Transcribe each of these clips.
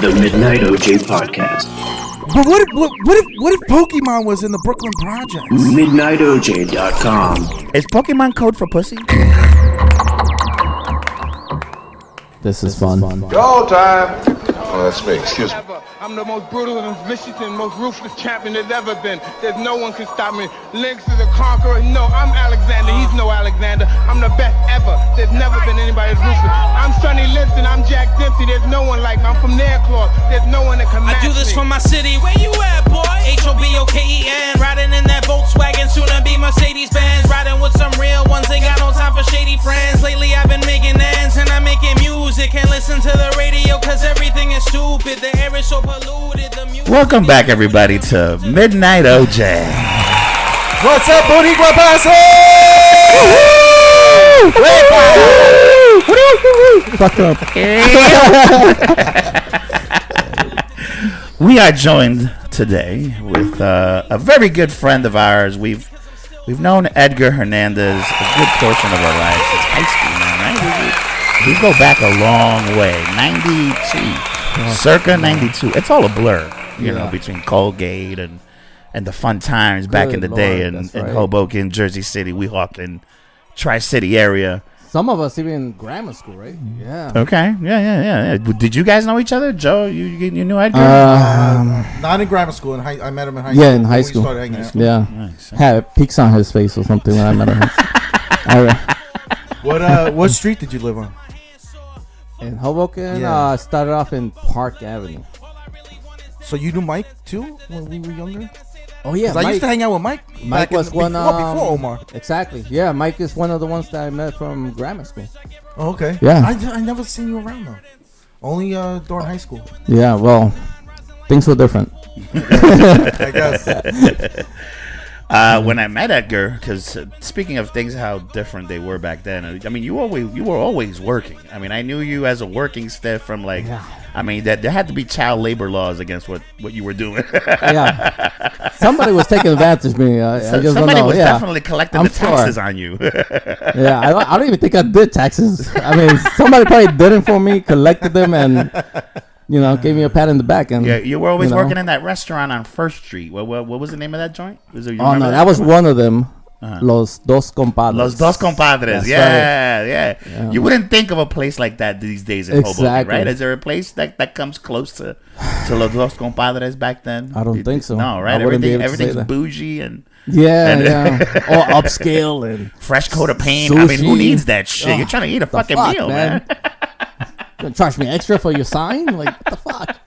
The Midnight OJ Podcast. But what if Pokemon was in the Brooklyn Projects? MidnightOJ.com. Is Pokemon code for pussy? This is fun. Go time. Oh, that's me. Excuse me. I'm the most brutal and vicious and most ruthless champion there's ever been. There's no one can stop me. Lynx is a conqueror. No, I'm Alexander. He's no Alexander. I'm the best ever. There's never been anybody as ruthless. I'm Sonny Liston. I'm Jack Dempsey. There's no one like me. I'm from Nairclaw. There's no one that can match me. I do this for my city. Where you at, boy? Hoboken. Riding in that Volkswagen, soon to be Mercedes-Benz. Riding with some real ones. Ain't got no time for shady friends. Lately I've been making ends and I'm making music. Can't listen to the radio cause everything is stupid. The air is so polluted. The music. Welcome back, everybody, to Midnight OJ. What's up, Booty Guapaso? Fuck up. We are joined today with a very good friend of ours. We've known Edgar Hernandez a good portion of our lives since high school, man, right? We go back a long way. 92. Circa 92. It's all a blur, you know, between Colgate and the fun times back in the day in Hoboken, Jersey City, Weehawken, Tri-City area. Some of us even in grammar school, right? Yeah. Okay. Yeah. Did you guys know each other? Joe, you knew Edgar? Not in grammar school. I met him in high school. Yeah, in high school. We started hanging out. Yeah. Nice. Had peaks on his face or something when I met him. All right. What street did you live on? In Hoboken, Yeah. started off in Park Avenue. So you knew Mike too when we were younger? Oh yeah, 'Cause I used to hang out with Mike. Mike back was before one Omar. Exactly. Yeah, Mike is one of the ones that I met from grammar school. Oh, okay. Yeah. I never seen you around though. Only during high school. Yeah. Well, things were different. I guess. When I met Edgar, because speaking of things, how different they were back then. I mean, you were always working. I mean, I knew you as a working stiff from like. Yeah. I mean, that there had to be child labor laws against what you were doing. Yeah. Somebody was taking advantage of me. I just somebody don't know. was definitely collecting the taxes on you. Yeah, I don't even think I did taxes. I mean, somebody probably did it for me, collected them, and gave me a pat in the back. And yeah, you were always working in that restaurant on First Street. What was the name of that joint? That was one of them. Los Dos Compadres. Los Dos Compadres. That's yeah. You wouldn't think of a place like that these days in Hoboken, right? Is there a place that comes close to Los Dos Compadres back then? I don't think so. No, right? Everything's bougie and all upscale and fresh coat of paint. Sushi. I mean, who needs that shit? You're trying to eat a fucking meal, man. Gonna charge me extra for your sign? Like, what the fuck?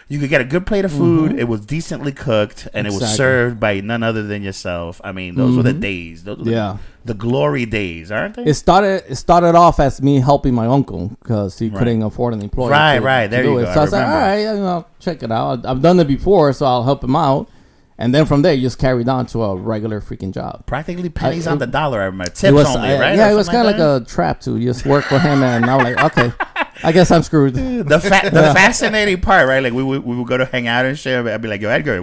You could get a good plate of food. Mm-hmm. It was decently cooked, and it was served by none other than yourself. I mean, those were the days. Those were the glory days, aren't they? It started off as me helping my uncle because he couldn't afford an employee. Right. There you go. So I was like, all right, check it out. I've done it before, so I'll help him out. And then from there, you just carried on to a regular freaking job. Practically pennies on the dollar. I remember. Tips only, right? Yeah, it was kind of like a trap to just work for him. And I was like, okay, I guess I'm screwed. The fascinating part, right? Like we would go to hang out and shit. I'd be like, yo, Edgar,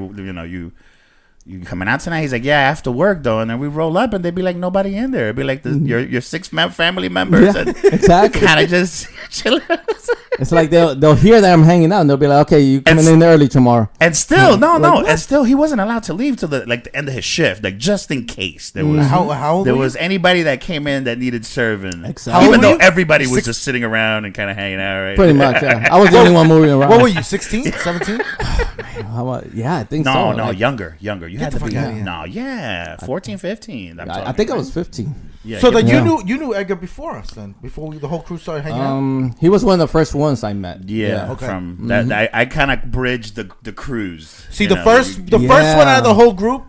you coming out tonight? He's like, yeah, after work though. And then we roll up and they'd be like, nobody in there. It'd be like your 6 family members. Yeah, exactly. Kind of just chilling. It's like they'll hear that I'm hanging out and they'll be like, okay, you coming in early tomorrow. And still, and still he wasn't allowed to leave till the end of his shift, like just in case there was there was anybody that came in that needed serving. Exactly. Even though everybody was just sitting around and kind of hanging out, right? Pretty much, yeah. I was the only one moving around. What were you, 16, 17? Yeah, I think so. No, younger. You had to be 14, 15. I think I was 15. Yeah, so that you knew Edgar before us then, before the whole crew started hanging out. He was one of the first ones I met. Yeah, okay. From that I kind of bridged the cruise. See, the first one out of the whole group,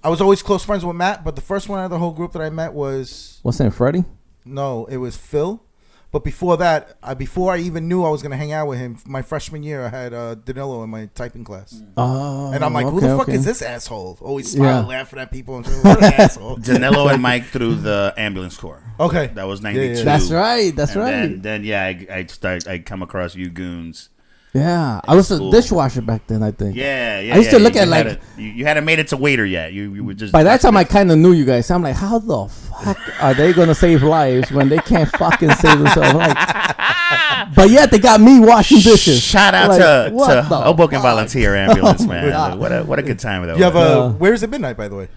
I was always close friends with Matt, but the first one out of the whole group that I met was what's his name, Freddie? No, it was Phil. But before that, before I even knew I was going to hang out with him, my freshman year, I had Danilo in my typing class. Oh, and I'm like, who the fuck is this asshole? Always smiling, laughing at people. And what an asshole. Danilo and Mike through the ambulance corps. Okay. That was 92. Yeah. That's right. Then I come across you goons. Yeah, I was a dishwasher back then, I think. Yeah. I used to look at like you hadn't made it to waiter yet. You were just by that time I kind of knew you guys. So I'm like, how the fuck are they gonna save lives when they can't fucking save themselves? Like, But yet they got me washing dishes. Shout out Like, to what the Hoboken fuck? Volunteer Ambulance, Oh my man. God. What a good time that You have was. Where's it midnight, by the way?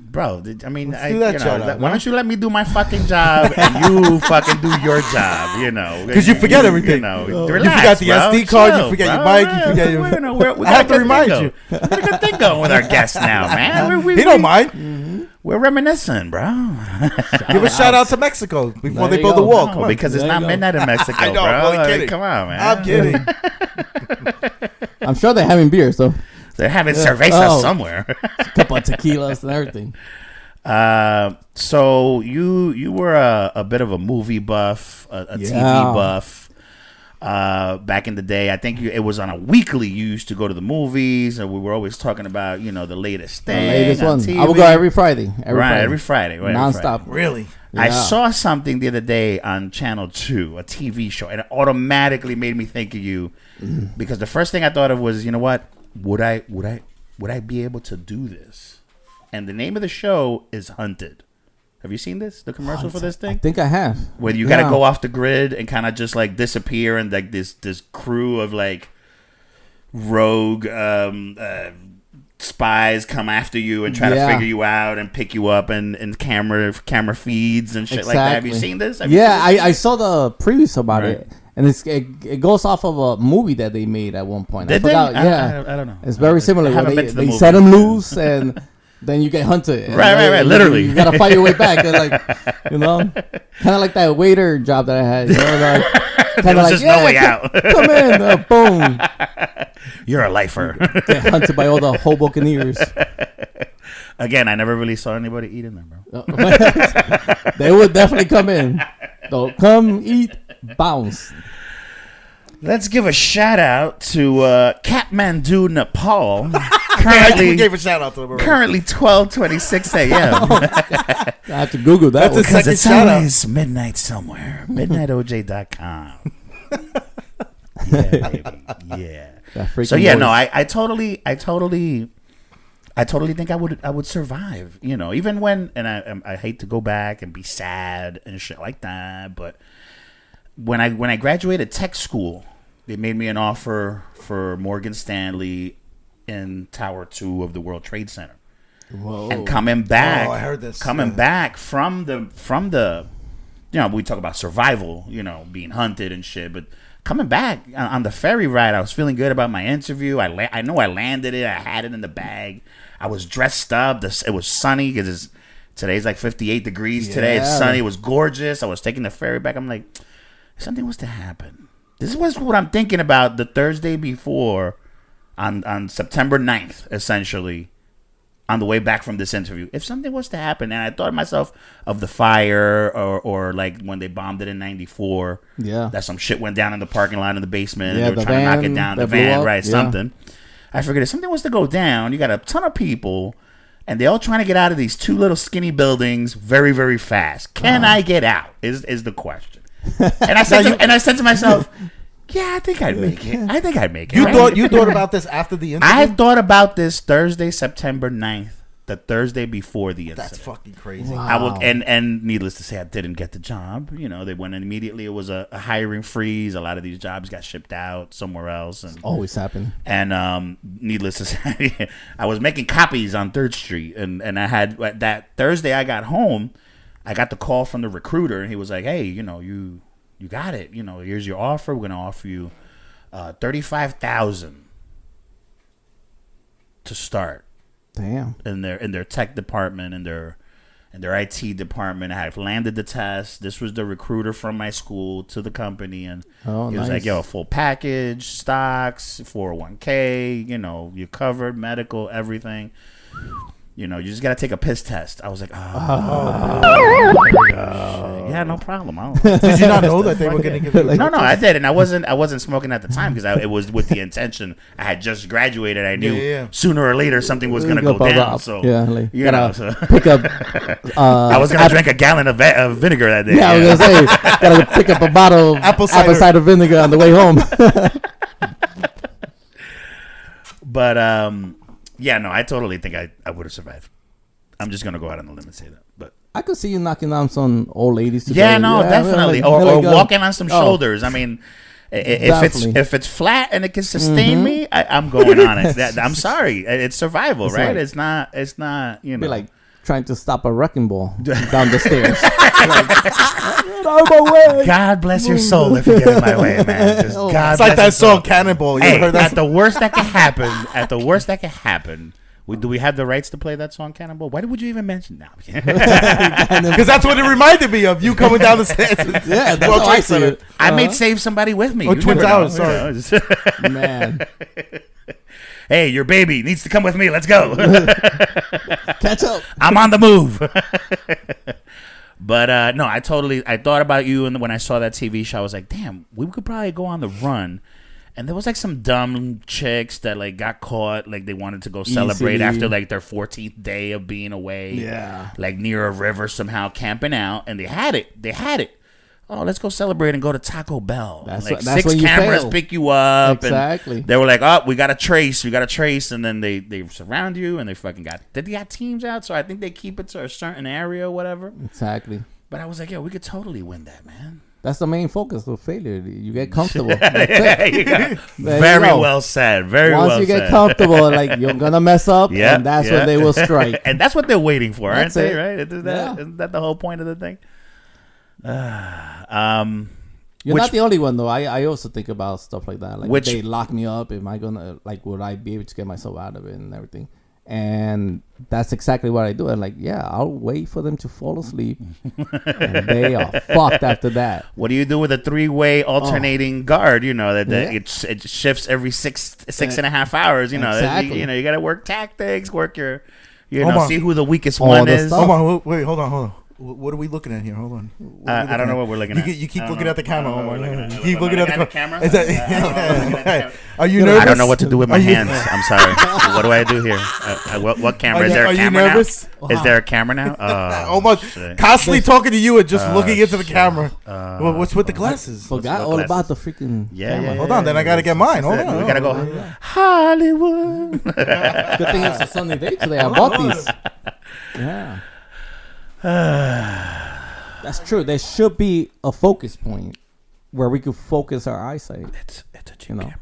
Bro, I mean, Let's do that shout out, why no? don't you let me do my fucking job and you fucking do your job, you know? Because you forget everything. You know, You relax, forgot the bro. SD card, Chill, you forget bro. your bike, you forget your... We I got have a to good remind thing you. going. We got a good thing going with our guests now, man. He don't mind. We're reminiscing, bro. Give a shout out to Mexico before There they you build the go. wall. No, Come on. because it's There not you go. midnight in Mexico, I know, bro. I'm only Like, kidding. come on, man. I'm kidding. I'm sure they're having beers, though. They're having cerveza Oh. somewhere. A couple of tequilas and everything. So you were a bit of a movie buff, a TV buff. Back in the day, I think it was on a weekly. You used to go to the movies, and we were always talking about the latest The thing. latest on one. TV. I would go every Friday. Every Friday, right, Non-stop. Really? I Yeah. saw something the other day on Channel 2, a TV show, and it automatically made me think of you because the first thing I thought of was, you know what? Would I be able to do this? And the name of the show is Hunted. Have you seen this? The commercial for this I thing? think I have. Where you got to go off the grid and kind of just like disappear, and like this crew of like rogue spies come after you and try to figure you out and pick you up and camera feeds and shit like that. Have you seen this? Have you Yeah, seen this? I saw the previews about Right. it. And it goes off of a movie that they made at one point. Did I forgot. they? Yeah. I don't know. It's very similar. I Where haven't been to the they movie. set them loose and then you get hunted. And Right, literally. You gotta fight your way back. And like, kind of like that waiter job that I had. Like, There was just no way out. Come in, boom. You're a lifer. Get hunted by all the Hobokeners. Again, I never really saw anybody eating them, bro. They would definitely come in. So come eat, bounce. Let's give a shout out to Kathmandu, Nepal. We Currently, gave a shout out to them. already. currently 12:26 a.m. I have to Google that. That's one. a second It's shout out. always midnight somewhere. MidnightOJ.com. Yeah, baby. Yeah. That freaking So yeah, voice. no, I totally think I would survive. Even when, and I hate to go back and be sad and shit like that, but when I graduated tech school, they made me an offer for Morgan Stanley in Tower 2 of the World Trade Center. Whoa. And coming back, Oh, I heard this. Coming Yeah. back from the, we talk about survival, being hunted and shit, but coming back on the ferry ride, I was feeling good about my interview. I know I landed it. I had it in the bag. I was dressed up. It was sunny because today's like 58 degrees today. It's Yeah. sunny. It was gorgeous. I was taking the ferry back. I'm like, if something was to happen. This was what I'm thinking about the Thursday before on September 9th, essentially, on the way back from this interview. If something was to happen, and I thought to myself of the fire or like when they bombed it in 94, that some shit went down in the parking lot in the basement and they were the trying to knock it van down, the that blew van, up, right, yeah. something. I figured if something was to go down, you got a ton of people and they all trying to get out of these two little skinny buildings very, very fast. Can I get out is the question. And I said to myself, yeah, I think I'd make it. You right? thought about this after the interview? I thought about this Thursday, September 9th, the Thursday before the incident. That's fucking crazy. I will, and needless to say, I didn't get the job. They went in immediately. It was a hiring freeze. A lot of these jobs got shipped out somewhere else, and Always happen. and needless to say, I was making copies on 3rd Street, and I had that Thursday. I got home, I got the call from the recruiter, and he was like, "Hey, you got it. Here's your offer. We're gonna offer you $35,000 to start." Damn. In their tech department, in their IT department. I had landed the test. This was the recruiter from my school to the company, and he was nice. like, "Yo, full package, stocks, 401k, you covered, medical, everything. You just gotta take a piss test." I was like, yeah, no problem. Did you not know that they were going to give you a No, I did, and I wasn't smoking at the time because it was with the intention. I had just graduated. I knew sooner or later something was gonna go down. So pick up. I was gonna drink a gallon of vinegar that day. Yeah, I was gonna say gotta pick up a bottle of apple cider vinegar on the way home. But yeah, no, I totally think I would have survived. I'm just gonna go out on a limb and say that. But I could see you knocking down some old ladies today. Yeah, no, definitely. Or walking on some Oh. shoulders. I mean, Definitely. if it's flat and it can sustain me, I'm going on it. I'm sorry. It's survival, That's right? right. It's not, you know. Be like trying to stop a wrecking ball down the stairs. Get out of my way. God bless your soul if you get in my way, man. Just God It's like bless that your soul. song Cannonball. You Hey, ever heard that? at the worst that can happen, do we have the rights to play that song, Cannonball? Why would you even mention that? Because that's what it reminded me of. You coming down the stairs. Yeah, that's World how Trade I see Center. it. I may save somebody with me. Oh, You Twin never Towers, know, sorry. you know. Man, Hey, your baby needs to come with me. Let's go. catch up. I'm on the move. But no, I thought about you, and when I saw that TV show, I was like, damn, we could probably go on the run. And there was like some dumb chicks that like got caught, like they wanted to go celebrate Easily. after like their 14th day of being away. Yeah. Like near a river somehow camping out, and they had it. Oh, let's go celebrate and go to Taco Bell. That's Like what- that's 6 when you cameras fail. pick you up. Exactly. And they were like, oh, we got to trace. And then they surround you, and they fucking got teams out. So I think they keep it to a certain area or whatever. Exactly. But I was like, yo, we could totally win that, man. That's the main focus of failure. You get comfortable. That's There it. you go. There you Very go. well said. Very Once well you said. get comfortable, like you're gonna mess up, Yeah, and that's yeah. when they will strike. And that's what they're waiting for, aren't That's they? it. Right? Isn't that the whole point of the thing? You're Which- not the only one though. I also think about stuff like that. Like, Which- if they lock me up, am I gonna would I be able to get myself out of it and everything? And that's exactly what I do. I'm like, yeah, I'll wait for them to fall asleep, and they are fucked after that. What do you do with a 3-way alternating guard? You know that Yeah. it shifts every six and a half hours. You know, Exactly. you got to work tactics, work your, Hold on. see who the weakest All one the is. stuff. Hold on. Wait. Hold on. What are we looking at here? Hold on. What are we I don't looking know at? what we're looking You at. keep- You keep I don't looking know. at the camera. I don't know Omar. what we're looking at. You keep Am I looking at the looking camera. at the Is camera? I don't know what I'm looking at the camera. Are you nervous? I don't know what to do with my Are you- hands. I'm sorry. What do I do here? What camera? Is there Are a you camera nervous? now? Is there a camera now? Omar shit. constantly talking to you and just looking into the shit. camera. What's with the glasses? Forgot all about the freaking. Yeah. Hold on, then I gotta get mine. Hold We on. gotta go. Hollywood. Good thing it's a Sunday day today. I bought these. Yeah. That's true. There should be a focus point where we could focus our eyesight. It's a cheap You know. camera.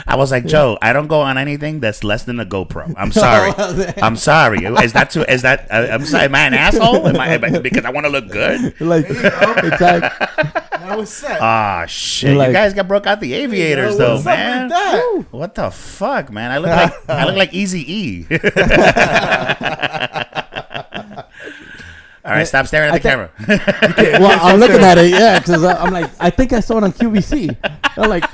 I was like, Joe, I don't go on anything that's less than a GoPro. I'm sorry. I'm sorry. Is that too? Is that? I'm sorry. Am I an asshole? Because I want to look good? Like, exactly. Now it's set. Ah, shit! Like- you guys got broke out the aviators, though, What's up man. with that? What the fuck, man? I look like Easy E. All right, stop staring at the camera. Well, I'm looking at it, yeah, because I'm like, I think I saw it on QVC. I'm like,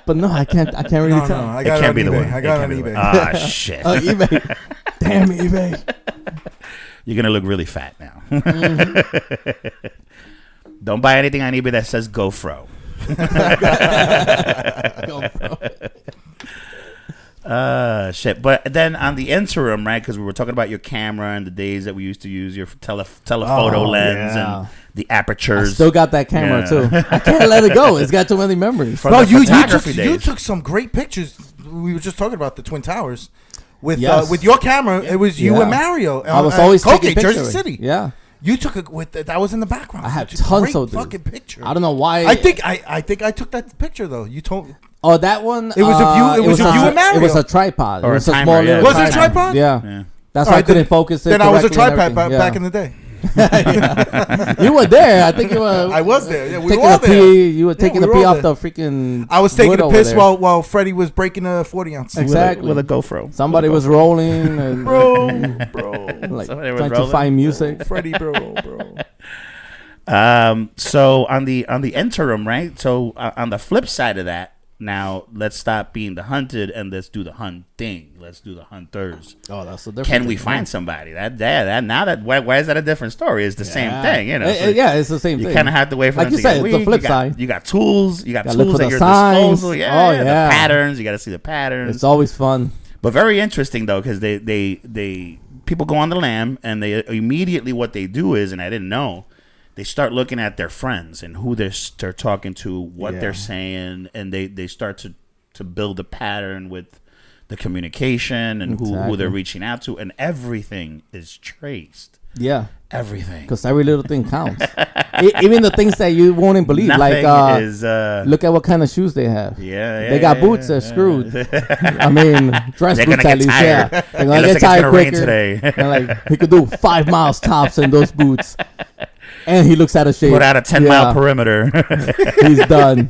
but no, I can't really No, tell. I It got it can't on be the eBay. one. I It got it can't on be the eBay. one. Ah, shit! Oh, eBay. Damn eBay. You're gonna look really fat now. Don't buy anything on eBay that says GoFro. Shit. But then on the interim, right? Because we were talking about your camera and the days that we used to use your telephoto lens yeah. and the I apertures. still got that camera Yeah. too. I can't let it go. It's got too many memories. From Bro, the you photography days. you took some great pictures. We were just talking about the Twin Towers. With Yes. with your camera, it was you Yeah. and Mario. I was always taking Colgate, pictures. Jersey City. Yeah. You took it with that was in the background. I have It's a tons great of them. fucking picture. I don't know why. I think I took that picture though. You told Oh, that one. It was of you- it was of you and Mario. It was a tripod. Or it a was a timer, small yeah. little Was it a tripod? Yeah. Yeah. That's All why I right, couldn't focus it. then I was a correctly and tripod everything. back in the day. You were there. I think you were. I was there. Yeah, we taking were all a there. pee. You were taking we a were pee all off there. the freaking. I was taking wood a over piss there. while Freddie was breaking a 40 ounce. Exactly. with a GoPro. Somebody was rolling and Bro, like Somebody was trying to rolling. find music. Freddie, bro. So on the interim, right? So on the flip side of that, now let's stop being the hunted and let's do the hunting. Let's do the hunters. Oh, that's a different. Can we find somebody? Why is that a different story? It's the same thing, you know. So Yeah, it's the same you thing. kind of have to wait for Like them you to said, get it's the weak. flip you got, side. You got tools. You got Gotta look tools for at the your signs. disposal. Yeah, Oh, the yeah. patterns. You got to see the patterns. It's always fun. But very interesting though, because they people go on the lam and they immediately what they do is, and I didn't know, they start looking at their friends and who they're talking to, what they're saying, and they start to build a pattern with the communication and who Exactly. they're reaching out to, and everything is traced. Yeah. Everything. Because every little thing counts. Even the things that you won't even believe. Nothing like, is. look at what kind of shoes they have. Yeah, They got boots, they're screwed. I mean, dress They're boots gonna at get least, tired. yeah. They're It gonna looks get like it's tired gonna rain quicker. today. And like, he could do 5 miles tops in those boots. And he looks out of shape. Put out a 10-mile perimeter. He's done.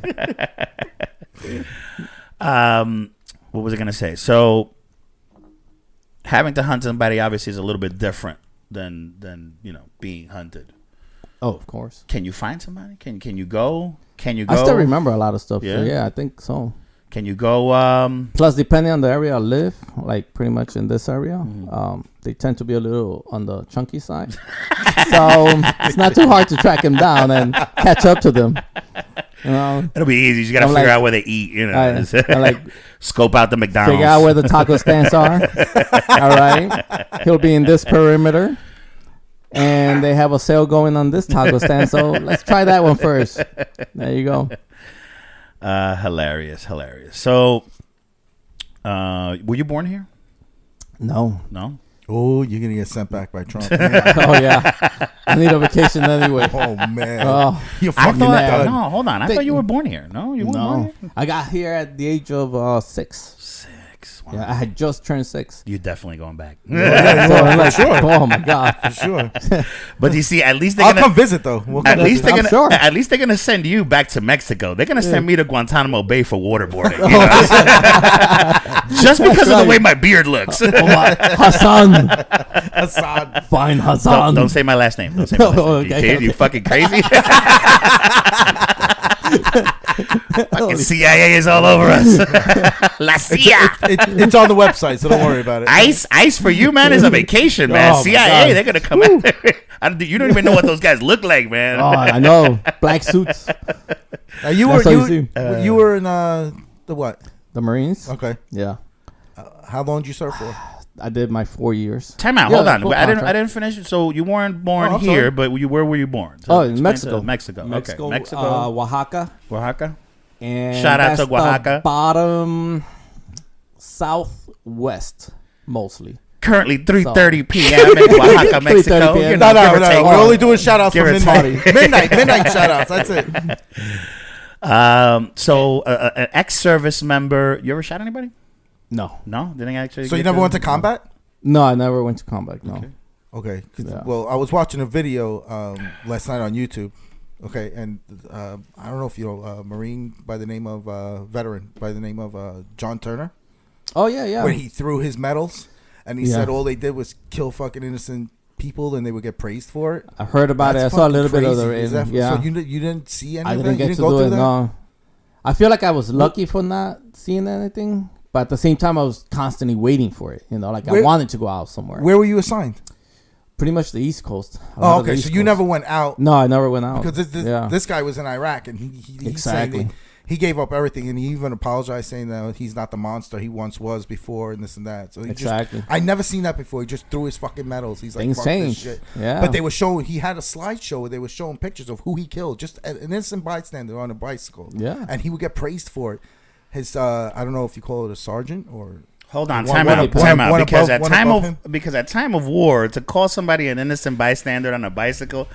What was I gonna say? So, having to hunt somebody obviously is a little bit different than being hunted. Oh, of course. Can you find somebody? Can you go? Can you go? I still remember a lot of stuff. Yeah? So yeah, I think so. Can you go? Plus, depending on the area I live, like pretty much in this area, they tend to be a little on the chunky side. So it's not too hard to track them down and catch up to them. You know, It'll be easy. You just gotta I'm figure like- out where they eat. I like Scope out the McDonald's. figure out where the taco stands are. All right, he'll be in this perimeter, and they have a sale going on this taco stand. So let's try that one first. There you go. Hilarious. So, were you born here? No. No. Oh, you're gonna get sent back by Trump. Oh yeah. I need a vacation anyway. Oh man, Oh. you're I fucking thought. done. No, hold on. I Think- thought you were born here. No, you weren't born No, here. I got here at the age of 6. 6. Wow. Yeah, I had just turned 6. You're definitely going back. So I'm like, oh my god. For sure. But you see, at least they're I'll gonna. come visit though. We'll At come least visit. they're I'm gonna. sure. At least they're gonna send you back to Mexico. They're gonna send me to Guantanamo Bay for waterboarding. You know? Just because of the way my beard looks. Oh my, Hassan. Assad. Fine, Hassan. Don't say my last name. Don't say my last name. Okay, You fucking crazy? Fucking CIA is all over us. La CIA. It's on the website, so don't worry about it. Ice for you, man, is a vacation, man. Oh, my CIA, God. they're gonna come out there. You don't even know what those guys look like, man. Oh, I know. Black suits. You That's were all you you were in the what? The Marines. Okay. Yeah. How long did you serve for? I did my 4 years. Time out. Yeah, Hold on. full I contract. didn't finish. So you weren't born Oh, I'm here, sorry. but where were you born? So Oh, in explain Mexico. to- Mexico. Mexico. Okay. Mexico. Oaxaca. Oaxaca. And Shout out to that's the Oaxaca. bottom southwest, mostly. Currently 3:30 p.m. in Oaxaca, 3:30 Mexico. p.m. You No, know, give or no. take. We're only doing shout outs Give for or midnight. midnight shout outs. That's it. So an ex-service member. You ever shot anybody? No. No, didn't actually. So you get never went to combat? No, I never went to combat. No. Okay. 'Cause, Yeah. Well, I was watching a video last night on YouTube. Okay, and I don't know if you know a Marine by the name of veteran by the name of John Turner, Oh, yeah, yeah. where he threw his medals, and he Yeah. said all they did was kill fucking innocent people, and they would get praised for it. I heard about it. I That's saw a little fucking bit of the crazy. Is that- yeah. So you didn't see any I of didn't that? get You to didn't go do through it. that? No. I feel like I was lucky for not seeing anything, but at the same time, I was constantly waiting for it. You know, like I Where- wanted to go out somewhere. Where were you assigned? Pretty much the East Coast. A lot Oh, of the okay. East So you Coast. never went out No, I never went out. because yeah. this guy was in Iraq, and he Exactly. said he gave up everything, and he even apologized, saying that he's not the monster he once was before, and this and that. So he Exactly. I never seen that before. He just threw his fucking medals. He's like, Things fuck this change. shit. Yeah. But they were showing. He had a slideshow where they were showing pictures of who he killed, just an innocent bystander on a bicycle. Yeah. And he would get praised for it. His I don't know if you call it a sergeant or. Hold on, One- time one out, above- time out. one Because above- at one time above of him? because at time of war, to call somebody an innocent bystander on a bicycle,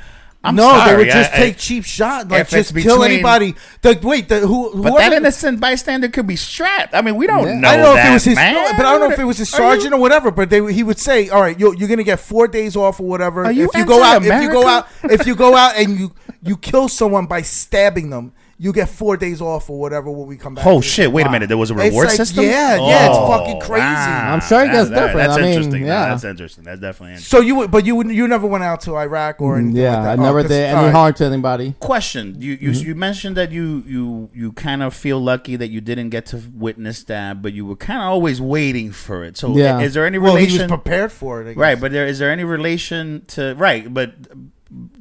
I'm no, sorry. they would just I- take cheap shots, like if it's just kill between- anybody. But Whoever, that innocent bystander could be strapped. I mean, we don't Yeah. know. I don't know that, if it was his, man. but I don't know if it was his Are you- sergeant or whatever. But he would say, "All right, you're gonna get 4 days off or whatever. Are you if you go out anti-American? if you go out and you kill someone by stabbing them, you get 4 days off or whatever when we come back." Oh shit! Wait a minute. There was a It's reward like, system. yeah, it's fucking crazy. I'm sure it gets different. That's I mean, interesting. yeah. That's interesting. That's definitely interesting. So you never went out to Iraq or anything. Yeah, like that? I never 'Cause- did all any right. harm to anybody. Question: You mentioned that you kind of feel lucky that you didn't get to witness that, but you were kind of always waiting for it. So Yeah. is there any Well, he relation? was prepared for it, I guess. Right, but is there any relation to right? But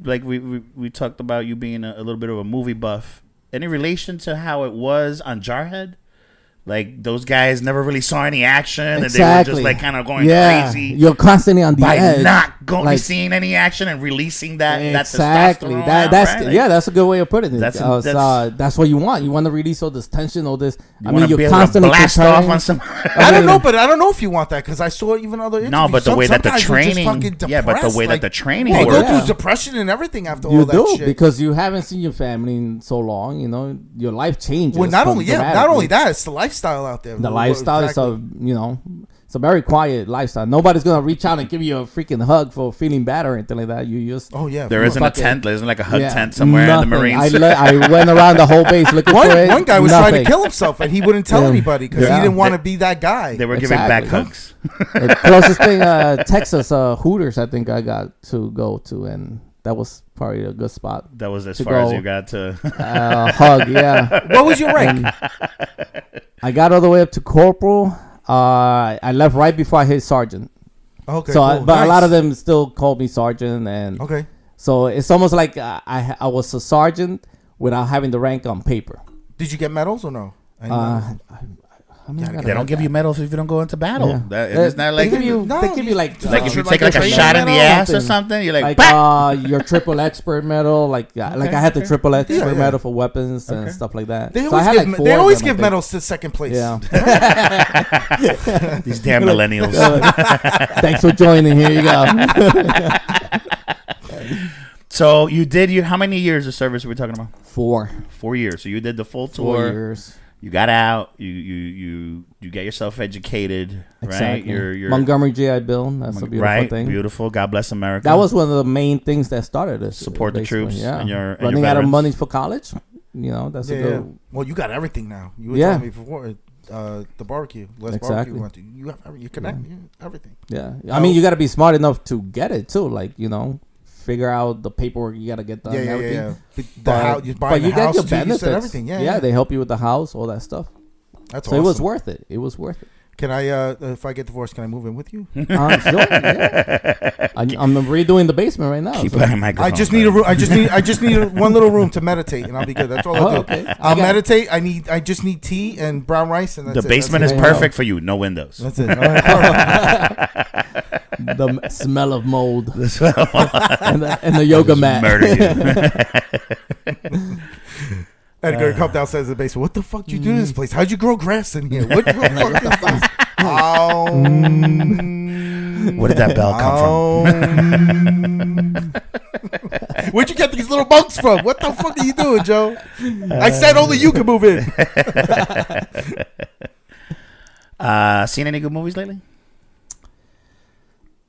like we talked about you being a little bit of a movie buff. Any relation to how it was on Jarhead? Like those guys never really saw any action, and they were Exactly. just like kind of going Yeah. crazy You're constantly on the by edge. not going Like- seeing any action and releasing that Exactly. testosterone. That's out, right? yeah. That's a good way of putting it. That's- That's what you want. You want to release all this tension, all this. You wanna be you're able to constantly blast preparing. off on some. I don't know, but I don't know if you want that because I saw even other interviews. No, but the way some that the guys were just fucking training, yeah, but the depressed, way that like, the training they works. go yeah. through depression and everything after You all that do shit. because you haven't seen your family in so long. You know, your life changes. Well, not only dramatically. that, it's the lifestyle out there. The lifestyle is it's a very quiet lifestyle. Nobody's gonna reach out and give you a freaking hug for feeling bad or anything like that. You just Oh yeah, There isn't a fucking- tent. There isn't like a hug yeah, tent somewhere nothing. in the Marines. I went around the whole base looking for it. One guy was trying to Nothing. kill himself and he wouldn't tell Yeah. anybody because Yeah. he didn't want to be that guy. They were giving back Exactly. hugs. The closest thing, Texas Hooters, I think I got to go to, and that was probably a good spot. That was as To far as go. you got to. Hug, yeah. What was your rank? I got all the way up to corporal. I left right before I hit sergeant. Okay, So, cool. but a lot Nice. of them still called me sergeant, and Okay. so it's almost like I was a sergeant without having the rank on paper. Did you get medals or no? I They don't give you medals if you don't go into battle. Yeah. It's not like they give you, No, they give you like like if you like take like a a training shot in the medal or ass or something. something, you're like, like "Bah!" your triple expert medal, like I had the triple expert Yeah, yeah. medal for weapons and stuff like that. They So I always had give, like four they of always them, I give think. medals to second place. Yeah. These damn millennials. Thanks for joining. Here you go. So you did how many years of service were we talking about? 4 4 years. So you did the full tour. 4 years. You got out. You get yourself educated, right? Exactly. You're Montgomery GI Bill. That's a beautiful right. thing. Beautiful. God bless America. That was one of the main things that started this. Support the basically, troops Yeah. and your running out of veterans. money for college. You know, that's Yeah, a yeah. good. Well, you got everything now. You were Yeah. telling me before the barbecue, last Exactly. barbecue we went to. You have you connect everything. Yeah. I mean, you got to be smart enough to get it too. Like, figure out the paperwork you got to get done. Yeah, and yeah, everything. yeah. You're But buying you the get house your too, you benefits. said everything. Yeah, yeah. They help you with the house, all that stuff. That's So awesome. it was worth it. It was worth it. Can I, if I get divorced, can I move in with you? Sure. Yeah. I'm redoing the basement right now. Keep so- buying microphones. I just need a room. I just need one little room to meditate, and I'll be good. That's all I'll do. Okay. I'll meditate. I just need tea and brown rice, and that's The it. basement That's is it. perfect for you. No windows. That's it. All right, perfect. The smell of mold and the yoga mat. Murder you. Edgar, come downstairs to the basement. What the fuck did you do to this place? How'd you grow grass in here? What the fuck is this? Where did that bell come from? Where'd you get these little monks from? What the fuck are you doing, Joe? I said only you can move in. Seen any good movies lately?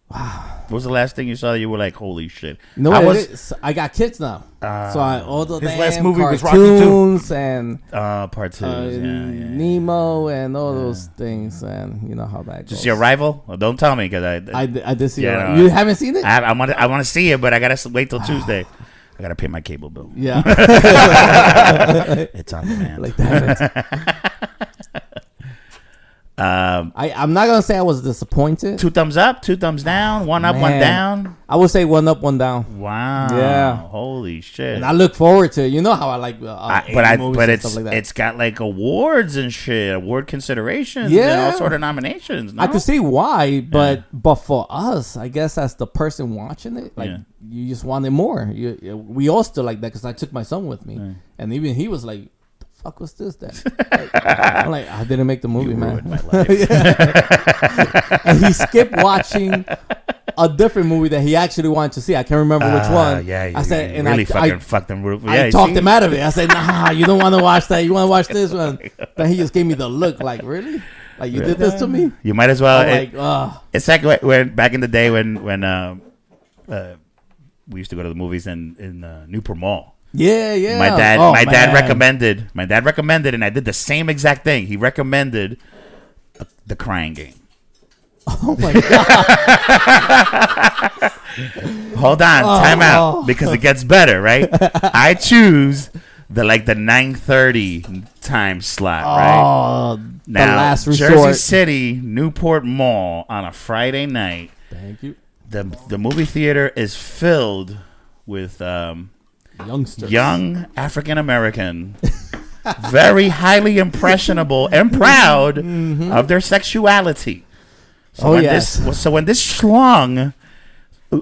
What was the last thing you saw that you were like, holy shit? No, I I got kids now. So all the his damn last movie was Rocky cartoons and part 2. Nemo and all those things, and you know how that goes. Just your Arrival? Well, don't tell me because I did see Yeah, it. no, You haven't seen it? I want to see it, but I gotta wait till Tuesday. I gotta pay my cable bill. Yeah. It's on demand. Like that. I'm not gonna say I was disappointed. 2 thumbs up, 2 thumbs down, 1 up, 1 Man. down. I would say 1 up, 1 down. Wow. Yeah. Holy shit. And I look forward to it. You know how I like movies but and it's stuff like that. it's got like awards and shit, award considerations, Yeah. and all sort of nominations. No? I can see why, but for us, I guess as the person watching it, like you just wanted more. We all still like that because I took my son with me, and even he was like, "The fuck was this?" That I'm like, I didn't make the movie, man. ruined my life. And he skipped watching a different movie that he actually wanted to see. I can't remember which one. Yeah, I said, you and really I fucked him. I talked him out of it. I said, "Nah, you don't want to watch that. You want to watch this one." Then he just gave me the look, like, "Really? Like you did this to me?" You might as well. I'm like, ugh. It's like when back in the day when we used to go to the movies in Newport Mall. Yeah. My dad man. recommended, and I did the same exact thing. He recommended The Crying Game. Oh my god! Hold on, time out, because it gets better, right? I choose the 9:30 time slot, right? Oh, Now, the last resort. Jersey City, Newport Mall on a Friday night. Thank you, The movie theater is filled with youngsters. young African American very highly impressionable and proud of their sexuality. So when this schlong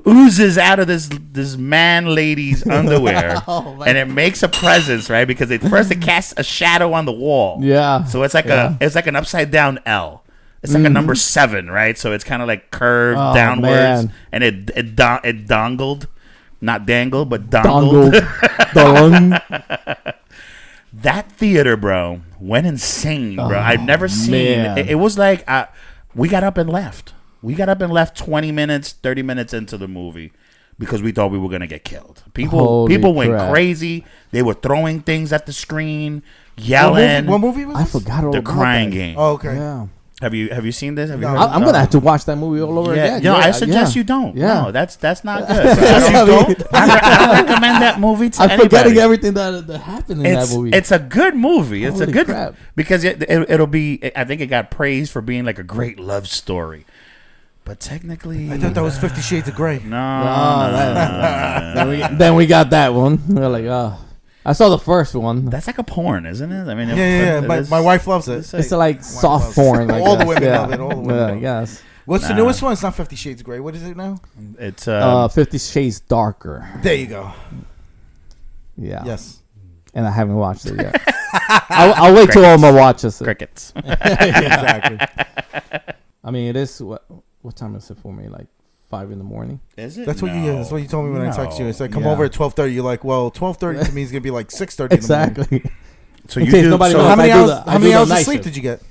oozes out of this man lady's underwear, and it makes a presence, right? Because it casts a shadow on the wall. Yeah. So it's like an upside down L. It's like a number 7, right? So it's kind of like curved downwards, and it dongled, not dangled, but dongled. That theater, bro, went insane, bro. I've never seen. It was like we got up and left. We got up and left 20 minutes, 30 minutes into the movie because we thought we were gonna get killed. People went crazy. They were throwing things at the screen, yelling. What movie was this? I forgot all The about Crying that. Game. Oh, okay. Yeah. Have you seen this? Have you No. heard? I'm gonna have to watch that movie all over again. No, I suggest you don't. Yeah. No, that's not good. I recommend that movie to I'm anybody. forgetting everything that happened in that movie. It's a good movie. It's Holy a good crap. because it'll be. I think it got praised for being like a great love story, but technically, I thought that was 50 Shades of Grey. No. Then we got that one. We're like, oh. I saw the first one. That's like a porn, isn't it? I mean, Yeah. My wife loves it. It's like soft porn. All the women love it. All the women love it. Yes. What's the newest one? It's not 50 Shades of Grey. What is it now? It's 50 Shades Darker. There you go. Yeah. Yes. And I haven't watched it yet. I'll wait till Oma watches it. crickets. Exactly. I mean, it is what time is it for me? Like 5 a.m. Is it? That's what you told me when I texted you. It's like come Yeah. over at 12:30. You're like, well, 12:30 to me is gonna be like 6:30. Exactly. So In you case do. nobody So knows. How many I do hours? the- I How do many the hours of night sleep shift. did you get?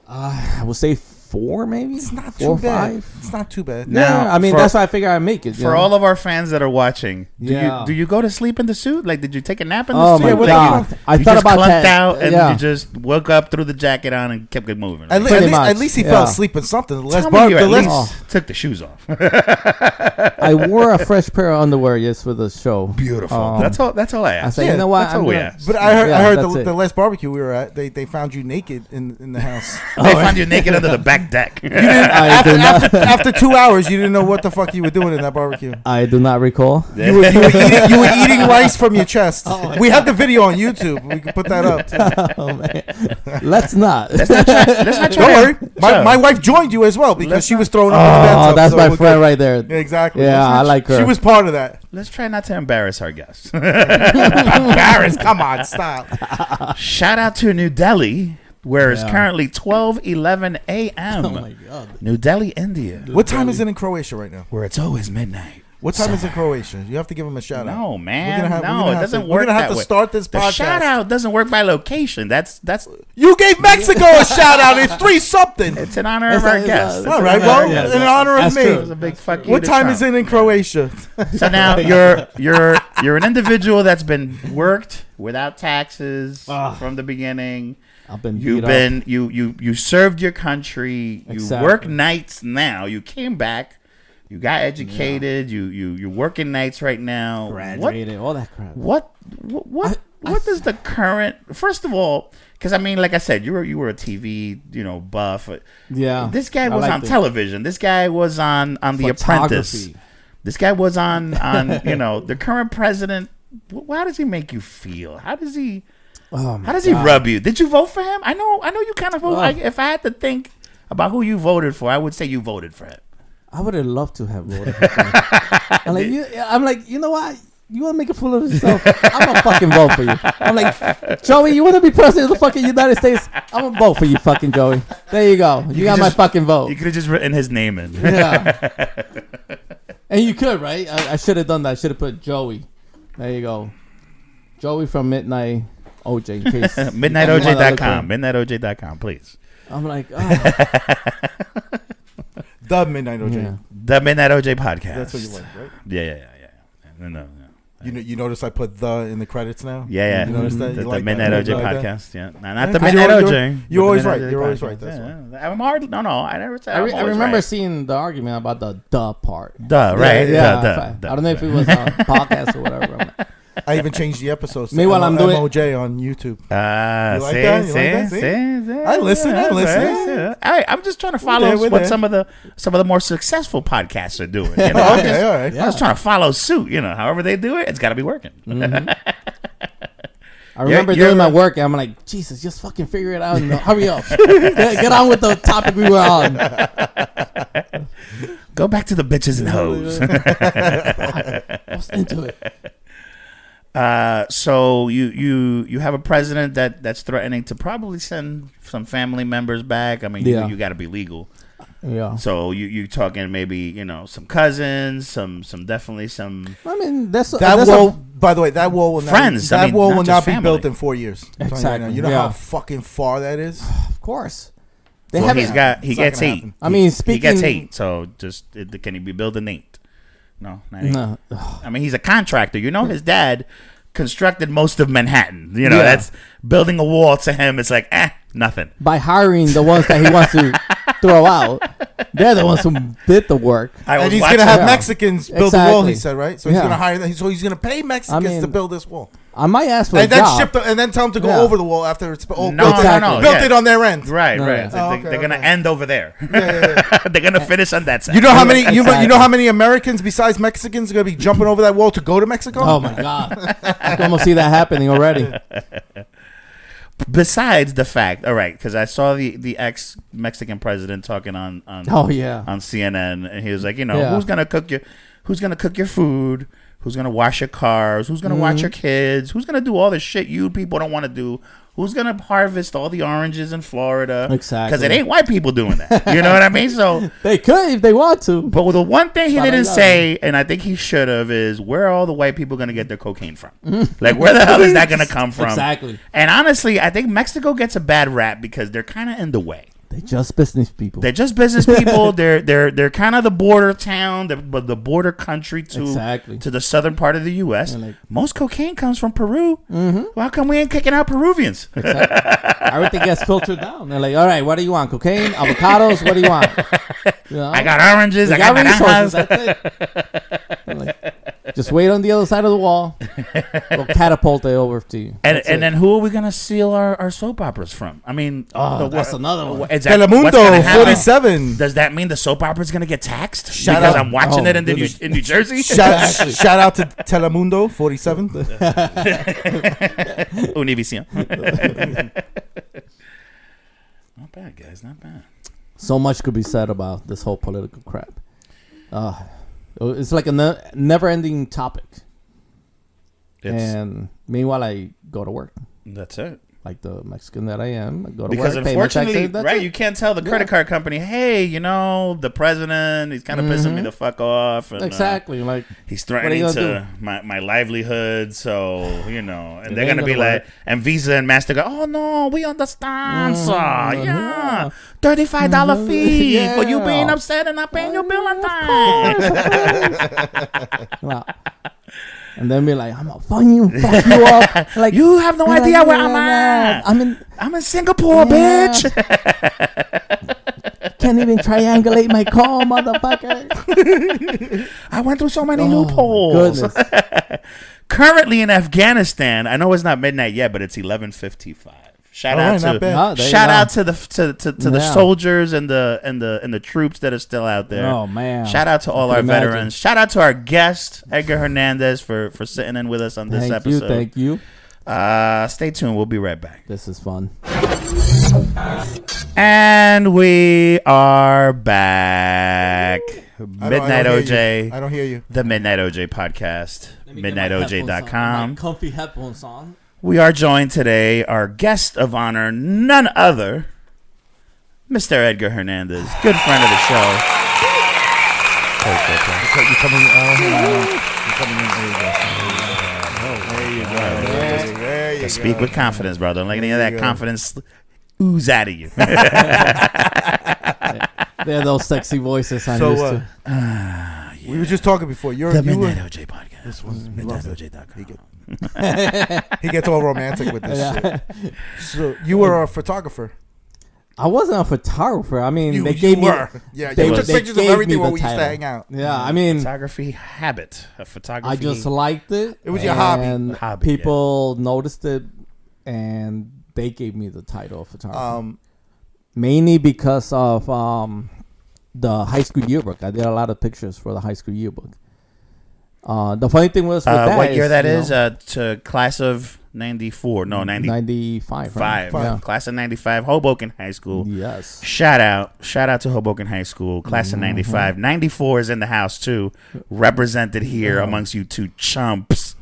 I would say 4 maybe. It's not 4 or too bad. 5. It's not too bad. Now, Yeah, I mean for- that's why I figure I make it. for all of our fans that are watching, Yeah. do you go to sleep in the suit? Like, did you take a nap in the Oh suit? my Like, god! I you thought just about clunked that. out and yeah. you just woke up, threw the jacket on, and kept it moving. At, Pretty much, at least he yeah. fell asleep in something. The last Tell me bar, you the at last, least took the shoes off. I wore a fresh pair of underwear just for the show. Beautiful. That's all I I asked. said, Yeah, you know what? that's all we asked. But I heard, Yeah, I heard that's it. the last barbecue we were at, they found you naked in the house. They found you naked under the back deck. After 2 hours, you didn't know what the fuck you were doing in that barbecue. I do not recall. You were eating rice from your chest. We have the video on YouTube. We can put that up. Oh, man. Let's not. Let's not try. Don't worry. My wife joined you as well because she was throwing up in the Oh, bathtub, that's so my we're friend good. right there. Yeah, exactly. Yeah, I like her. She was part of that. Let's try not to embarrass our guests. Embarrassed. Come on, stop. Shout out to New Delhi, where it's currently 12:11 a.m. Oh my god. New Delhi, India, What time is it in Croatia right now? where it's always midnight. What time is it in Croatia? You have to give them a shout out. No, man. We're gonna No, it doesn't work We're gonna have that to way. start this The podcast. shout out doesn't work by location. That's You gave Mexico a shout out. It's 3 something. it's in honor of our guests. All right, well, Yeah, in honor of that's me. true. It's a big fuck you. What to time Trump. is it in Croatia? So now you're an individual that's been worked without taxes from the beginning. I've been You've beat been up. you served your country. You Exactly. work nights now. You came back. You got educated. You're working nights right now. Graduated, all that crap. What does the current? First of all, because I mean, like I said, you were a TV buff. Yeah. This guy I was liked on it. television. This guy was on The Apprentice. Photography. This guy was on the current president. How does he make you feel? How does he? Oh my How does he God. rub you? Did you vote for him? I know you kind of voted. If I had to think about who you voted for, I would say you voted for him. I would have loved to have voted for him. I'm like, you know what? You want to make a fool of yourself? I'm going to fucking vote for you. I'm like, Joey, you want to be president of the fucking United States? I'm going to vote for you, fucking Joey. There you go. You got my fucking vote. You could have just written his name in. Yeah. And you could, right? I should have done that. I should have put Joey. There you go. Joey from Midnight OJ. In case MidnightOJ.com. MidnightOJ.com, please. I'm like, The Midnight OJ. yeah. The Midnight OJ podcast. That's what you like, right? Yeah. No. You notice I put the in the credits now? Yeah. You notice that? The You like Midnight that? OJ You like that? podcast. Yeah. Not Yeah, the 'cause Midnight you're- OJ. you're but always the right. Midnight You're OJ always right. podcast. That's Yeah. I'm hard. No. I never said. I'm I always remember right. seeing the argument about the duh part. Duh, right? Yeah. Duh. I don't know if it was a podcast or whatever. I even changed the episodes to Meanwhile, I'm doing- MOJ on YouTube. You like that? You like that? See? I listen. I'm just trying to follow we're what there. some of the more successful podcasts are doing. Okay, all right. I was trying to follow suit. However they do it, it's got to be working. I remember doing my work, and I'm like, Jesus, just fucking figure it out and hurry up. Get on with the topic we were on. Go back to the bitches and hoes. I was into it. So you have a president that's threatening to probably send some family members back. I mean, you got to be legal. Yeah. So you talking maybe some cousins, some definitely some. I mean, that's wall. By the way, that wall will friends. That wall will not be family. built in 4 years. Exactly. You know how fucking far that is. Of course. He gets 8. I mean, he gets 8. So can he be built in 8? No, not 8. No. I mean, he's a contractor. His dad constructed most of Manhattan. That's building a wall to him. It's like nothing. By hiring the ones that he wants to throw out, they're the ones who did the work. And he's going to have Mexicans build the wall, he said, right? So he's going to hire them. So he's going to pay Mexicans to build this wall. I might ask for a then job. and then tell them to go over the wall after it's built it on their end. Right. They're going to end over there. They're going to finish on that side. You know how many you know how many Americans besides Mexicans are going to be jumping over that wall to go to Mexico? Oh my God. I can almost see that happening already. Besides the fact, all right, because I saw the ex-Mexican president talking on on CNN, and he was like, who's gonna cook your food, who's gonna wash your cars, who's gonna watch your kids, who's gonna do all the shit you people don't want to do, who's gonna harvest all the oranges in Florida, exactly, because it ain't white people doing that. You know what I mean? So they could if they want to. But the one thing he didn't say, and I think he should have, is where are all the white people gonna get their cocaine from? Like, where the hell is that gonna come from? Exactly. And honestly, I think Mexico gets a bad rap because they're kind of in the way. They're just business people. They're kind of the border town, but the border country to the southern part of the U.S. Most cocaine comes from Peru. Well, how come we ain't kicking out Peruvians? Exactly. Everything gets filtered down. They're like, all right, what do you want? Cocaine, avocados, what do you want? I got oranges. I got resources. That's it. Just wait on the other side of the wall. We'll catapult it over to you. And then who are we gonna steal our soap operas from? I mean, that's another one. Telemundo 47. Does that mean the soap opera is gonna get taxed? Because I'm watching it in New Jersey. Shout out to Telemundo 47. Univision. Not bad, guys. Not bad. So much could be said about this whole political crap. It's like a never-ending topic. And meanwhile, I go to work. That's it. Like the Mexican that I am, I go to because work. Unfortunately, right? You can't tell the credit card company, hey, the president, he's kind of pissing me the fuck off. And, exactly. Like he's threatening to my livelihood. So and they're gonna be like, and Visa and Master go, oh no, we understand, sir. Yeah, $35 fee for you being upset and not paying your bill on time. Wow. And then be like, I'm gonna fuck you up. Like, you have no idea where I'm at. I'm in Singapore, bitch. Can't even triangulate my call, motherfucker. I went through so many loopholes. Currently in Afghanistan, I know it's not midnight yet, but it's 11:55. Shout out to the soldiers and the troops that are still out there. Oh man! Shout out to all our veterans. Shout out to our guest Edgar Hernandez for sitting in with us on this episode. Thank you. Stay tuned. We'll be right back. This is fun. And we are back. Midnight OJ. I don't hear you. The Midnight OJ podcast. MidnightOJ.com. Comfy headphones on. We are joined today, our guest of honor, none other, Mr. Edgar Hernandez, good friend of the show. You're coming in. There you go. Speak with confidence, brother. Don't let any of that confidence ooze out of you. They're those sexy voices I'm used to. We were just talking before. The Midnight OJ podcast. This one's MidnightOJ.com. He gets all romantic with this shit. So you were a photographer. I wasn't a photographer. I mean, they gave me. Yeah, you took pictures of everything when we used to hang out. Yeah, I mean, photography habit. A photography. I just liked it. It was your hobby. And people noticed it, and they gave me the title of photographer. Mainly because of the high school yearbook. I did a lot of pictures for the high school yearbook. The funny thing was with that what year that you is? know, To class of 94. No, 95. Right? 95. Yeah. Class of 95, Hoboken High School. Yes. Shout out to Hoboken High School, class of 95. 94 is in the house too, represented here amongst you two chumps,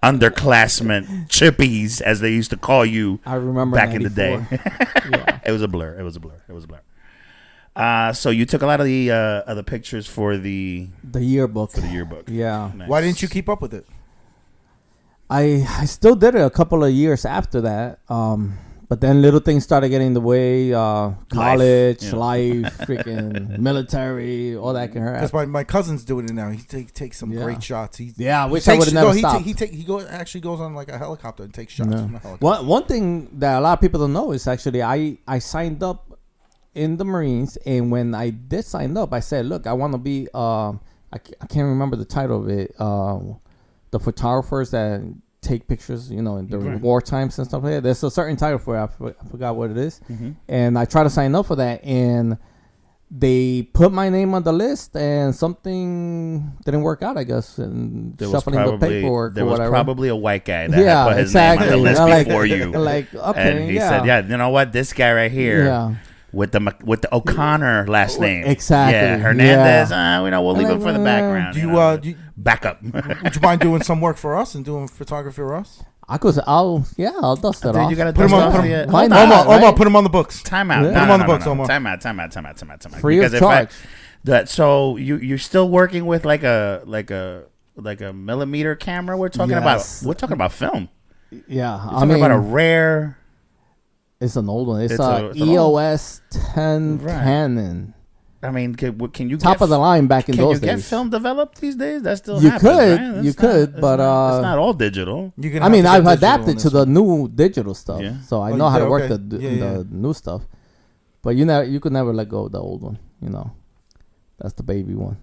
underclassmen, chippies as they used to call you. I remember back in the 94. day. Yeah. It was a blur. So you took a lot of the pictures for the yearbook. yearbook. Yeah. Nice. Why didn't you keep up with it? I still did it a couple of years after that. But then little things started getting in the way. College, life, freaking military, all that can hurt. Because my cousin's doing it now. He takes some great shots. I wish I would have never stopped. He actually goes on like a helicopter and takes shots from the helicopter. One thing that a lot of people don't know is actually I signed up in the Marines, and when I did sign up, I said, look, I want to be I can't remember the title of it, the photographers that take pictures, during war times and stuff like that. There's a certain title for it. I forgot what it is. And I tried to sign up for that, and they put my name on the list, and something didn't work out, I guess, and shuffling the paperwork there or was whatever. probably a white guy that had put his name on the list before you. Like, okay, and he said, you know what, this guy right here with the O'Connor last name. Exactly. Yeah, Hernandez, we'll leave him for the background. Do you back up. would you mind doing some work for us and doing photography for us? I'll dust it off. You gotta Put him dust on. it off. Why not, Omar, right? put him on the books. Time out. Yeah. Put him on the books, Omar. Time out. Free of charge. So you're still working with like a millimeter camera? We're talking about film. Yeah, You're talking about a rare. It's an old one. It's It's a an EOS 10 Right. Canon. I mean, can you Top of the line back in those days? Can you get days. film developed these days? That still You happens, could, right? you could, but it's not all digital. You're I mean, have to I've get digital adapted on to this the one. new digital stuff, Yeah. so I know how to work okay. the new stuff. But you could never let go of the old one. That's the baby one.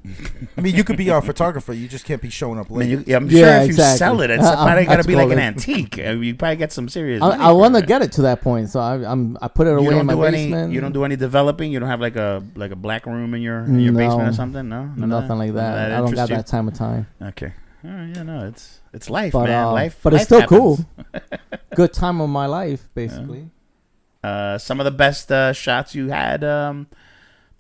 I mean, you could be our photographer. You just can't be showing up I mean, late. I'm sure Yeah, if you exactly. sell it, it's probably got to That's be like cool. an antique. I mean, you probably get some serious money I for want to it. get it to that point, so I put it You away don't in my do any. basement. You don't do any developing. You don't have like a black room in your No. basement or something. No, nothing like that. I don't got that time of time. Okay. It's life, But man. Life. but it's life still happens. cool. Good time of my life, basically. Some of the best shots you had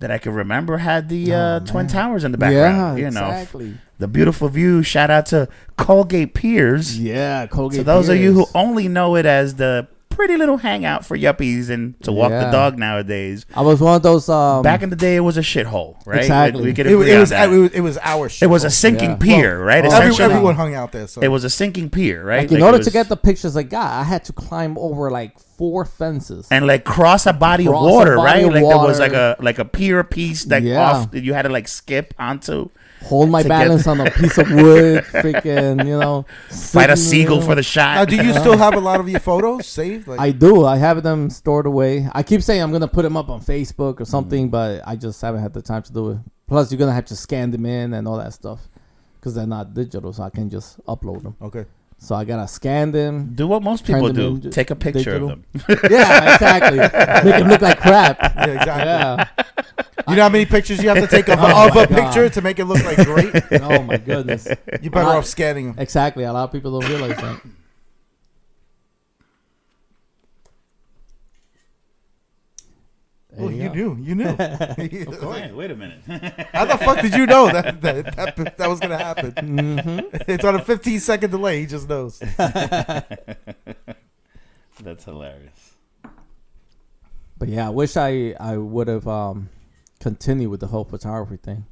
that I can remember had the Twin Towers in the background. Yeah, exactly. The beautiful view. Shout out to Colgate Piers. Yeah, Colgate. So those of you who Piers. only know it as the pretty little hangout for yuppies and to walk the Yeah. dog nowadays. I was one of those. Back in the day, it was a shithole, right? Exactly. We could agree on that. It was our shit. It was a sinking Yeah. pier, right? Everyone Essentially, hung out there. So it was a sinking pier, right? Like, in Like, order it to was- get the pictures I got, I had to climb over like 4 fences. and like cross a body of Cross a water, body right? of Like there was water. like a pier piece that Yeah. off that you had to like skip onto. Hold my to get- balance on a piece of wood, freaking, Fight a seagull for the now, shot. do you still have a lot of your photos saved? Like, I do. I have them stored away. I keep saying I'm gonna put them up on Facebook or something, but I just haven't had the time to do it. Plus, you're gonna have to scan them in and all that stuff because they're not digital, so I can just upload them. okay. So I gotta scan them. Do what most Turn people them do. into Take a picture digital. of them. Yeah, exactly. Make them look like crap. Yeah, exactly. Yeah. You know how many pictures you have to take of Oh a my picture God. to make it look like great? Oh my goodness. You're better off scanning them. Exactly. A lot of people don't realize that. Oh, you knew. Wait a minute. How the fuck did you know that was gonna happen? Mm-hmm. It's on a 15-second delay. He just knows. That's hilarious. But yeah, I wish I would have continued with the whole photography thing.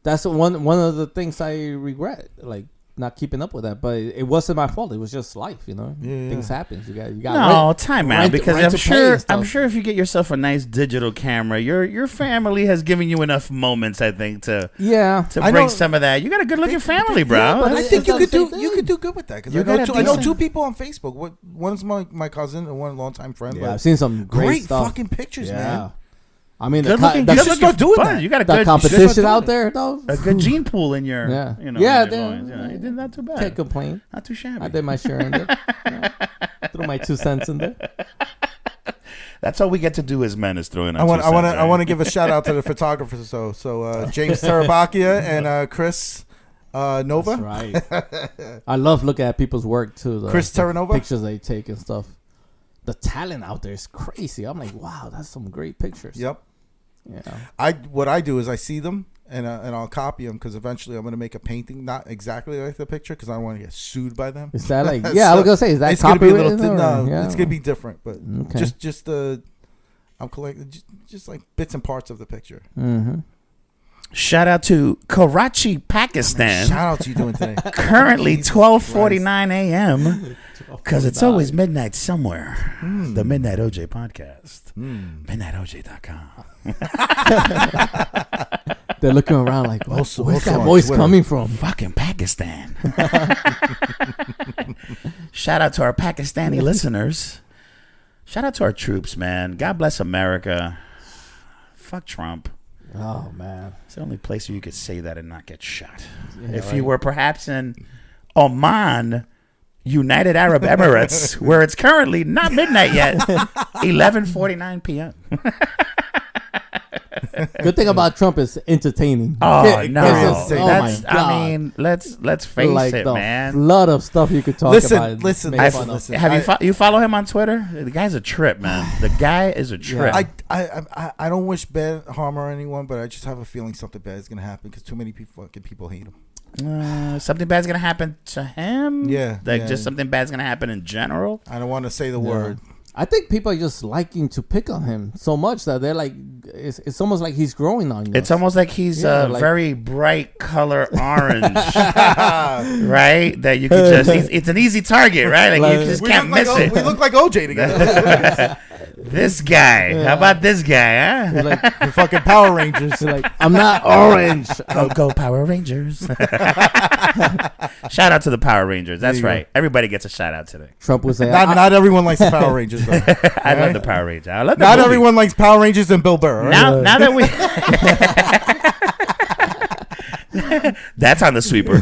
That's one of the things I regret, like not keeping up with that. But it wasn't my fault. It was just life, Yeah. Things happen. You got No, time out, because rent I'm to pay sure and stuff. I'm sure if you get yourself a nice digital camera, your family has given you enough moments, I think, to Yeah. I bring know- some of that. You got a good looking family, bro. Yeah, but I It's think you not could the do same you thing. could do good with that because You got a I know decent- 2 people on Facebook. One's my cousin and one longtime friend. Yeah, but I've seen some great stuff. fucking pictures, Yeah. man. I mean, Good looking, you should start doing that. You got a the good competition out there, though. a good gene pool in your Yeah. you know, Yeah, in your then- loins. You did not too bad. Can't complain. Not too shabby. I did my share in there. Yeah. Threw my 2 cents in there. That's all we get to do as men is throwing. I want to give a shout out to the photographers. So James Tarabakia and Chris Nova. That's right. I love looking at people's work too. Chris Terranova? Pictures they take and stuff. The talent out there is crazy. I'm like, wow, that's some great pictures. Yep. Yeah. What I do is I see them and I'll copy them because eventually I'm going to make a painting not exactly like the picture because I don't want to get sued by them. Is that like? Yeah, I was gonna say, is that it's gonna be a little copywritten? no, Yeah. it's gonna be different, but Okay. just I'm collecting just like bits and parts of the picture. Mm-hmm. Shout out to Karachi, Pakistan. Shout out to you doing today. Currently Jesus 12:49 a.m. because it's always midnight somewhere. The Midnight OJ podcast. MidnightOJ.com. They're looking around like, Also where's that on voice Twitter. coming from? Fucking Pakistan. Shout out to our Pakistani listeners. Shout out to our troops, man. God bless America. Fuck Trump. Oh man, It's the only place where you could say that and not get shot. Yeah, if right. you were perhaps in Oman, United Arab Emirates, where it's currently not midnight yet, 11:49 p.m. good thing about Trump is entertaining. Oh Yeah, no, 'cause it's- that's. my God. I mean, let's face like it, the man. flood of stuff you could talk about. Listen, Make fun of. Have you follow him on Twitter? The guy's a trip, man. The guy is a trip. I don't wish bad harm on anyone, but I just have a feeling something bad is gonna happen because too many people hate him. Something bad's gonna happen to him. Yeah, like yeah. just something bad's gonna happen in general. I don't want to say the word. I think people are just liking to pick on him so much that they're like, it's almost like he's growing on you. It's almost like he's Yeah, a like- very bright color orange, right? That you could it's an easy target, right? Like you just can't miss it. We look like OJ together. This guy, how about this guy? Huh? like, The fucking Power Rangers. like, I'm not orange. Go Power Rangers! Shout out to the Power Rangers. That's There you right. Everybody gets a shout out today. Trump was saying, Not everyone likes the Power Rangers. Though. I love the Power Rangers. I love the Not movie. everyone likes Power Rangers and Bill Burr. Right? Now that we that's on the sweeper.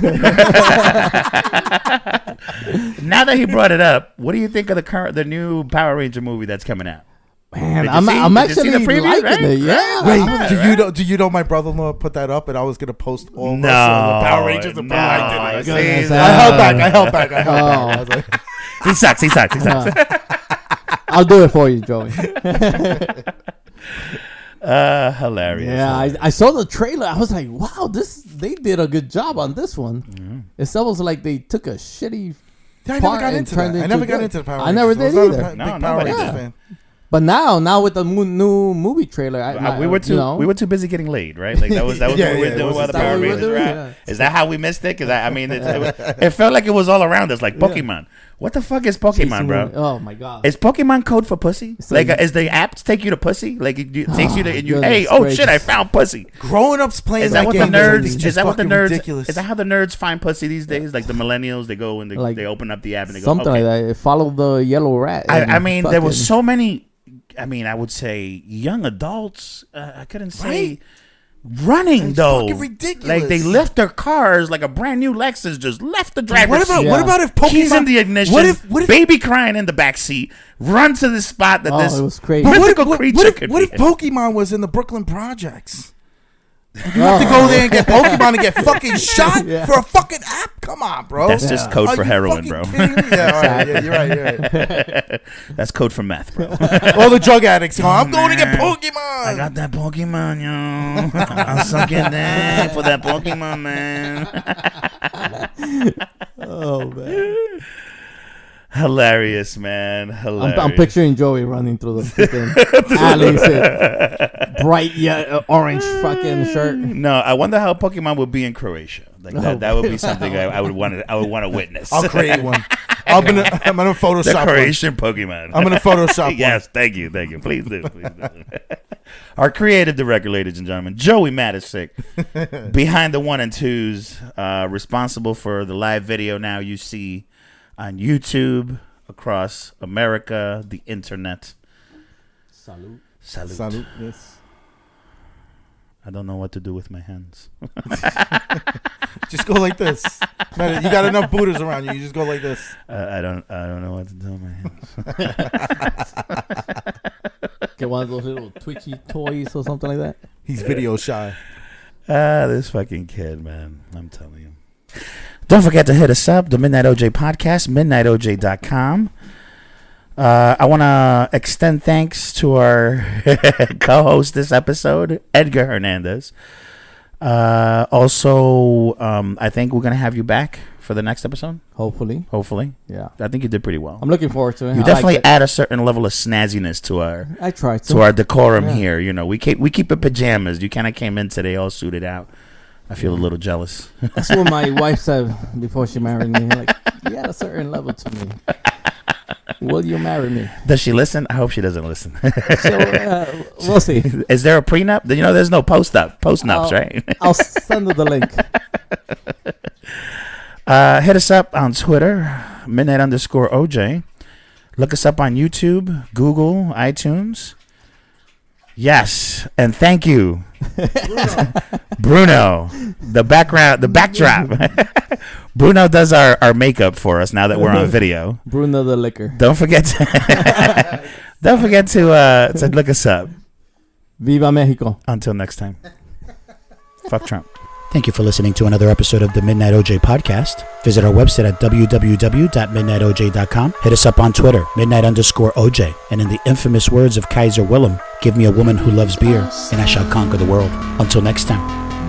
Now that he brought it up, what do you think of the new Power Ranger movie that's coming out? man, Did you I'm see- I'm did you see actually the preview, liking right? it. Yeah. Wait, Right. do you know my brother-in-law put that up, and I was gonna post all of No, us the Power Rangers and no, I didn't. goodness. I held back. I held back. I was like, He sucks. I'll do it for you, Joey. Hilarious. Yeah, I saw the trailer. I was like, wow, they did a good job on this one. Mm-hmm. It's almost like they took a shitty yeah, I never part got and into turned that. it I never into got good. into the Power I Rangers. never was did not a either. big No, Power nobody Rangers did. fan. But now with the new movie trailer, We were too busy getting laid, right? Like that was Yeah, what we yeah, were it doing was while the just Power that we were Rangers were doing, out. yeah. Is that how we missed it? Because I mean, it felt like it was all around us, like Pokemon. What the fuck is Pokemon, bro? Oh my god! Is Pokemon code for pussy? It's Like, like- is the apps take you to pussy? Like, it takes you to, and you, goodness hey, oh shit, I gracious. found pussy. Growing up's playing Is that what the game nerds? is Is that what the fucking nerds? ridiculous. Is that how the nerds find pussy these days? Like the millennials, they go and Like, they open up the app and they go Something okay. like that. It followed the yellow rat. and I mean, there was fucking- so many. I mean, I would say young adults. I couldn't say Right? running It's though. fucking ridiculous. Like they left their cars, like a brand new Lexus, just left the driver's What about seat. what about if Pokemon? Keys in the ignition. What if baby crying in the back seat? Run to the spot that Oh, this it was crazy. But mythical creature what could if be. Pokemon was in the Brooklyn projects? You have to go there and get Pokemon and get fucking shot Yeah. for a fucking app? Come on, bro. That's just code Are for you heroin, fucking bro. kidding me? Yeah, all right. Yeah, you're right. You're right. That's code for meth, bro. All the drug addicts going, I'm going to get Man. Pokemon. I got that Pokemon, yo. I'm sucking that for that Pokemon, man. Oh man! Hilarious, man. Hilarious. I'm picturing Joey running through the freaking alleys, in bright orange fucking shirt. No, I wonder how Pokemon would be in Croatia. Like that would be something I would want to witness. I'll create one. I'm gonna the Photoshop one. Croatian Pokemon. I'm gonna Photoshop one. Yes, thank you. Please do. Our creative director, ladies and gentlemen, Joey Matisick, behind the 1 and 2s, responsible for the live video now you see on YouTube across America, the internet. Salute. Salute. Yes. I don't know what to do with my hands. Just go like this. Man, you got enough Buddhas around you. You just go like this. I don't know what to do with my hands. get one of those little twitchy toys or something like that. He's video shy. This fucking kid, man. I'm telling you. Don't forget to hit us up, the Midnight OJ Podcast, midnightoj.com. I want to extend thanks to our co-host this episode, Edgar Hernandez. Also, I think we're going to have you back for the next episode. Hopefully. Yeah. I think you did pretty well. I'm looking forward to it. You definitely add a certain level of snazziness to our I try to our decorum here. You know, we keep it pajamas. You kind of came in today all suited out. I feel a little jealous. That's what my wife said before she married me. Like, you had a certain level to me. Will you marry me? Does she listen? I hope she doesn't listen. So, we'll see. Is there a prenup? You know, there's no post-nups, right? I'll send her the link. Hit us up on Twitter, midnight_OJ. Look us up on YouTube, Google, iTunes. Yes, and thank you, Bruno. The backdrop. Bruno does our makeup for us now that we're on video. Bruno the liquor. Don't forget to look us up. Viva Mexico. Until next time. Fuck Trump. Thank you for listening to another episode of the Midnight OJ Podcast. Visit our website at www.midnightoj.com. Hit us up on Twitter, midnight_OJ. And in the infamous words of Kaiser Willem, give me a woman who loves beer, and I shall conquer the world. Until next time.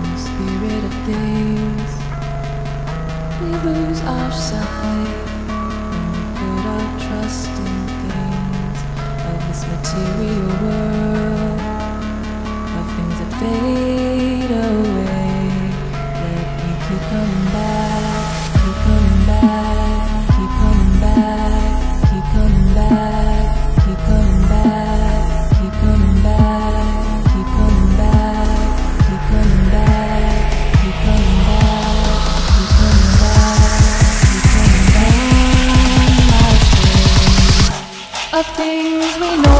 In the spirit of things, we lose our sight when we put our trust in things of this material world, of things that fade away. Keep coming back, keep coming back, keep coming back, keep coming back, keep coming back, keep coming back, keep coming back, keep coming back, keep coming back, keep coming back, keep coming back, of things we know.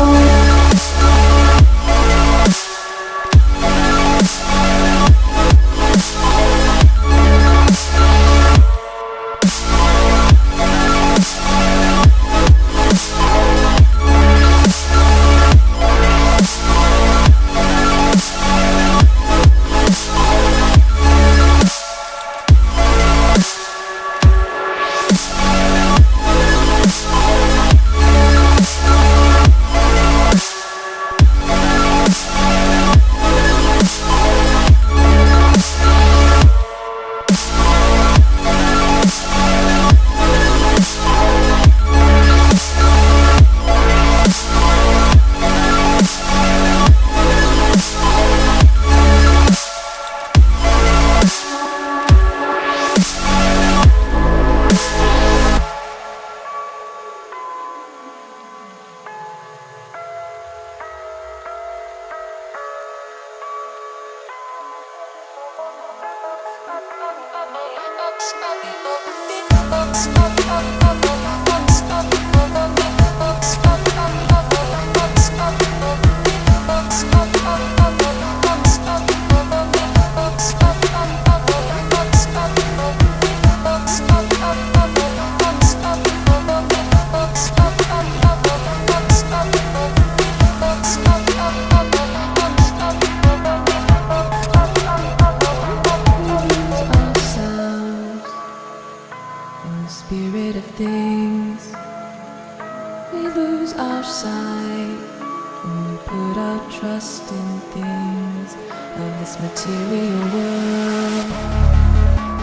Material world,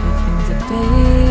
the things that fade.